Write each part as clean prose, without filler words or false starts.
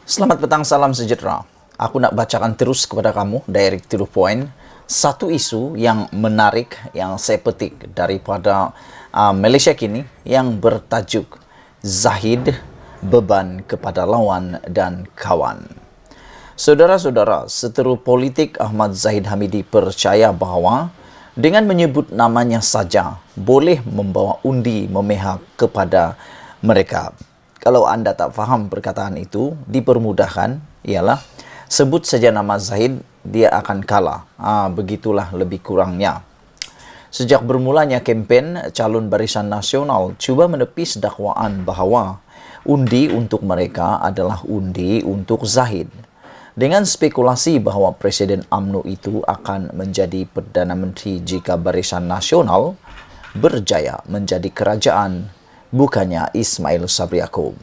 Selamat petang, salam sejahtera. Aku nak bacakan terus kepada kamu direct to the point. Satu isu yang menarik yang saya petik daripada Malaysia kini yang bertajuk Zahid beban kepada lawan dan kawan. Saudara-saudara, seteru politik Ahmad Zahid Hamidi percaya bahawa dengan menyebut namanya saja boleh membawa undi memihak kepada mereka. Kalau anda tak faham perkataan itu, dipermudahkan ialah sebut saja nama Zahid, dia akan kalah. Begitulah lebih kurangnya. Sejak bermulanya kempen calon Barisan Nasional cuba menepis dakwaan bahawa undi untuk mereka adalah undi untuk Zahid. Dengan spekulasi bahawa Presiden UMNO itu akan menjadi Perdana Menteri jika Barisan Nasional berjaya menjadi kerajaan, bukannya Ismail Sabri Yaakob.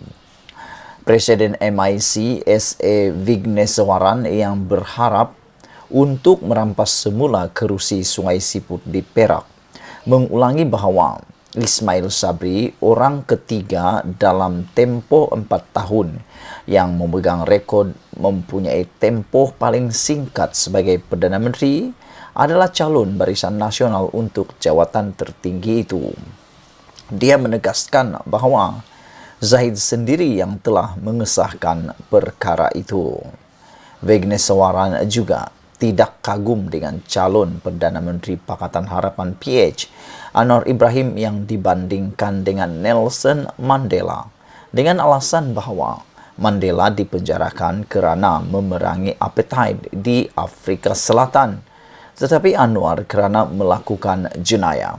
Presiden MIC S.A. Vigneswaran yang berharap untuk merampas semula kerusi Sungai Siput di Perak mengulangi bahawa Ismail Sabri orang ketiga dalam tempoh 4 tahun yang memegang rekod mempunyai tempoh paling singkat sebagai Perdana Menteri adalah calon Barisan Nasional untuk jawatan tertinggi itu. Dia menegaskan bahawa Zahid sendiri yang telah mengesahkan perkara itu. Vigneswaran juga tidak kagum dengan calon Perdana Menteri Pakatan Harapan PH Anwar Ibrahim yang dibandingkan dengan Nelson Mandela dengan alasan bahawa Mandela dipenjarakan kerana memerangi apartheid di Afrika Selatan, tetapi Anwar kerana melakukan jenayah.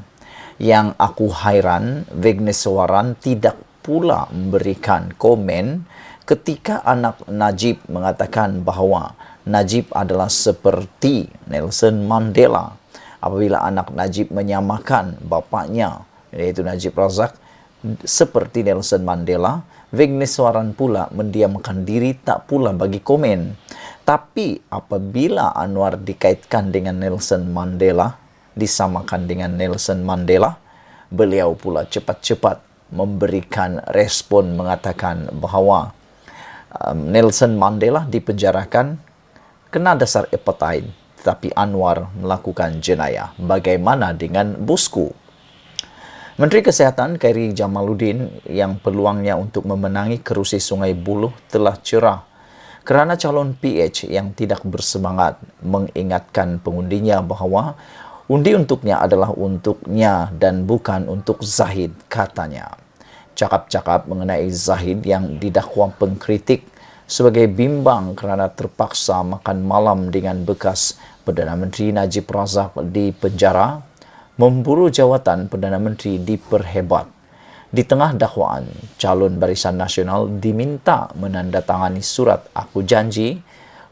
Yang aku hairan, Vigneswaran tidak pula memberikan komen ketika anak Najib mengatakan bahawa Najib adalah seperti Nelson Mandela. Apabila anak Najib menyamakan bapaknya, iaitu Najib Razak, seperti Nelson Mandela, Vigneswaran pula mendiamkan diri, tak pula bagi komen. Tapi apabila Anwar dikaitkan dengan Nelson Mandela, disamakan dengan Nelson Mandela, beliau pula cepat-cepat memberikan respon mengatakan bahawa Nelson Mandela dipenjarakan kena dasar apartheid, tetapi Anwar melakukan jenayah. Bagaimana dengan bosku? Menteri Kesihatan Khairi Jamaluddin yang peluangnya untuk memenangi kerusi Sungai Buloh telah cerah kerana calon PH yang tidak bersemangat mengingatkan pengundinya bahawa undi untuknya adalah untuknya dan bukan untuk Zahid, katanya. Cakap-cakap mengenai Zahid yang didakwa pengkritik sebagai bimbang kerana terpaksa makan malam dengan bekas Perdana Menteri Najib Razak di penjara, memburu jawatan Perdana Menteri diperhebat. Di tengah dakwaan, calon Barisan Nasional diminta menandatangani surat aku janji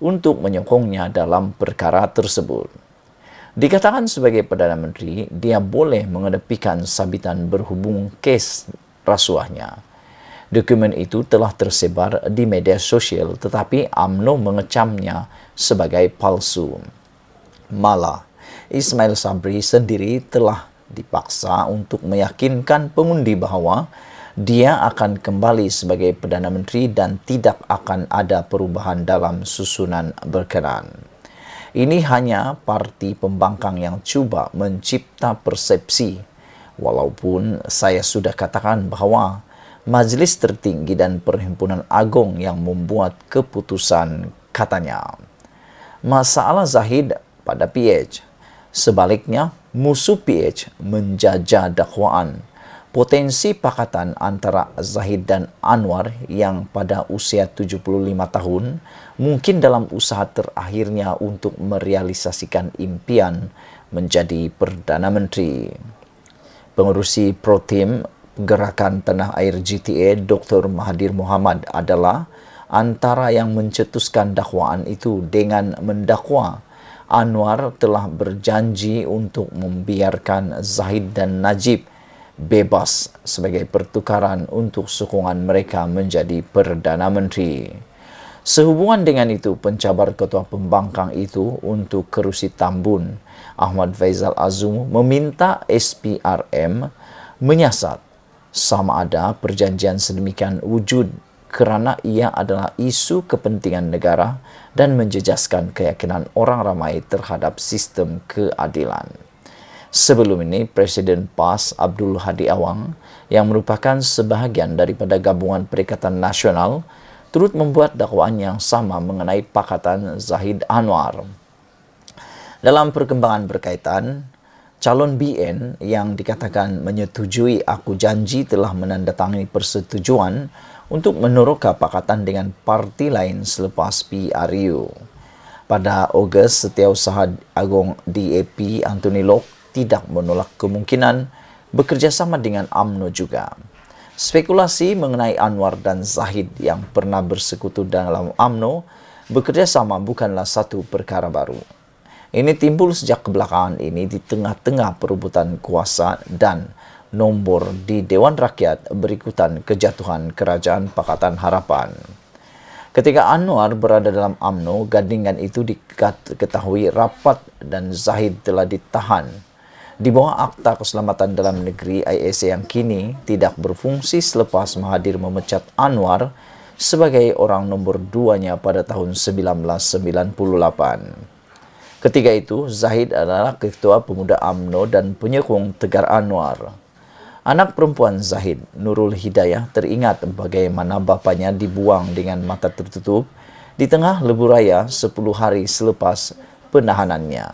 untuk menyokongnya dalam perkara tersebut. Dikatakan sebagai Perdana Menteri, dia boleh mengedepikan sabitan berhubung kes rasuahnya. Dokumen itu telah tersebar di media sosial, tetapi UMNO mengecamnya sebagai palsu. Malah, Ismail Sabri sendiri telah dipaksa untuk meyakinkan pengundi bahawa dia akan kembali sebagai Perdana Menteri dan tidak akan ada perubahan dalam susunan berkenaan. Ini hanya parti pembangkang yang cuba mencipta persepsi, walaupun saya sudah katakan bahawa Majlis Tertinggi dan Perhimpunan Agong yang membuat keputusan, katanya. Masalah Zahid pada PH. Sebaliknya, musuh PH menjajah dakwaan potensi pakatan antara Zahid dan Anwar yang pada usia 75 tahun mungkin dalam usaha terakhirnya untuk merealisasikan impian menjadi Perdana Menteri. Pengerusi Pro-Tim Gerakan Tanah Air GTA Dr. Mahathir Mohamad adalah antara yang mencetuskan dakwaan itu dengan mendakwa Anwar telah berjanji untuk membiarkan Zahid dan Najib bebas sebagai pertukaran untuk sokongan mereka menjadi Perdana Menteri. Sehubungan dengan itu, pencabar ketua pembangkang itu untuk kerusi Tambun, Ahmad Faizal Azum, meminta SPRM menyiasat sama ada perjanjian sedemikian wujud kerana ia adalah isu kepentingan negara dan menjejaskan keyakinan orang ramai terhadap sistem keadilan. Sebelum ini, Presiden PAS Abdul Hadi Awang yang merupakan sebahagian daripada Gabungan Perikatan Nasional turut membuat dakwaan yang sama mengenai pakatan Zahid Anwar. Dalam perkembangan berkaitan, calon BN yang dikatakan menyetujui aku janji telah menandatangani persetujuan untuk meneroka pakatan dengan parti lain selepas PRU. Pada Ogos, Setiausaha Agong DAP Anthony Lok tidak menolak kemungkinan bekerjasama dengan UMNO juga. Spekulasi mengenai Anwar dan Zahid yang pernah bersekutu dalam UMNO bekerjasama bukanlah satu perkara baru. Ini timbul sejak kebelakangan ini di tengah-tengah perebutan kuasa dan nombor di Dewan Rakyat berikutan kejatuhan Kerajaan Pakatan Harapan. Ketika Anwar berada dalam UMNO, gandingan itu diketahui rapat dan Zahid telah ditahan di bawah Akta Keselamatan Dalam Negeri ISA yang kini tidak berfungsi selepas Mahathir memecat Anwar sebagai orang nombor 2-nya pada tahun 1998. Ketika itu, Zahid adalah Ketua Pemuda UMNO dan penyokong Tegar Anwar. Anak perempuan Zahid, Nurul Hidayah, teringat bagaimana bapanya dibuang dengan mata tertutup di tengah lebuh raya 10 hari selepas penahanannya.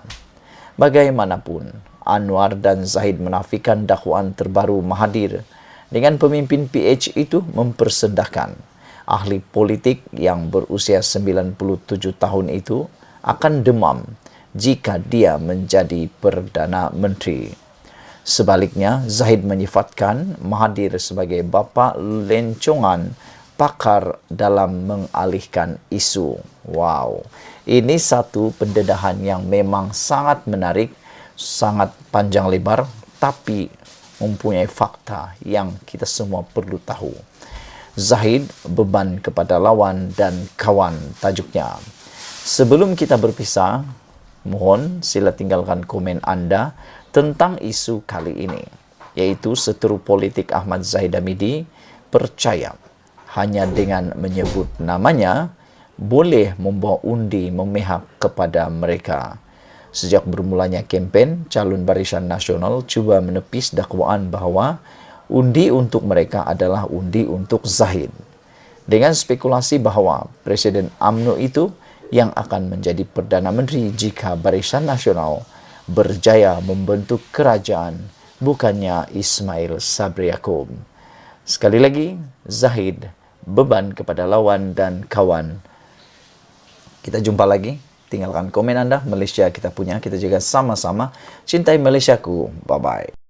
Bagaimanapun, Anwar dan Zahid menafikan dakwaan terbaru Mahathir dengan pemimpin PH itu mempersendahkan ahli politik yang berusia 97 tahun itu akan demam jika dia menjadi Perdana Menteri. Sebaliknya, Zahid menyifatkan Mahathir sebagai bapa lencongan pakar dalam mengalihkan isu. Wow, ini satu pendedahan yang memang sangat menarik, sangat panjang lebar, tapi mempunyai fakta yang kita semua perlu tahu. Zahid, beban kepada lawan dan kawan, tajuknya. Sebelum kita berpisah, mohon sila tinggalkan komen anda tentang isu kali ini, yaitu seteru politik Ahmad Zahid Hamidi percaya hanya dengan menyebut namanya boleh membawa undi memihak kepada mereka. Sejak bermulanya kempen, calon Barisan Nasional cuba menepis dakwaan bahawa undi untuk mereka adalah undi untuk Zahid. Dengan spekulasi bahawa Presiden UMNO itu yang akan menjadi Perdana Menteri jika Barisan Nasional berjaya membentuk kerajaan, bukannya Ismail Sabri Yaakob. Sekali lagi, Zahid, beban kepada lawan dan kawan. Kita jumpa lagi. Tinggalkan komen anda. Malaysia kita punya. Kita juga sama-sama cintai Malaysiaku. Bye-bye.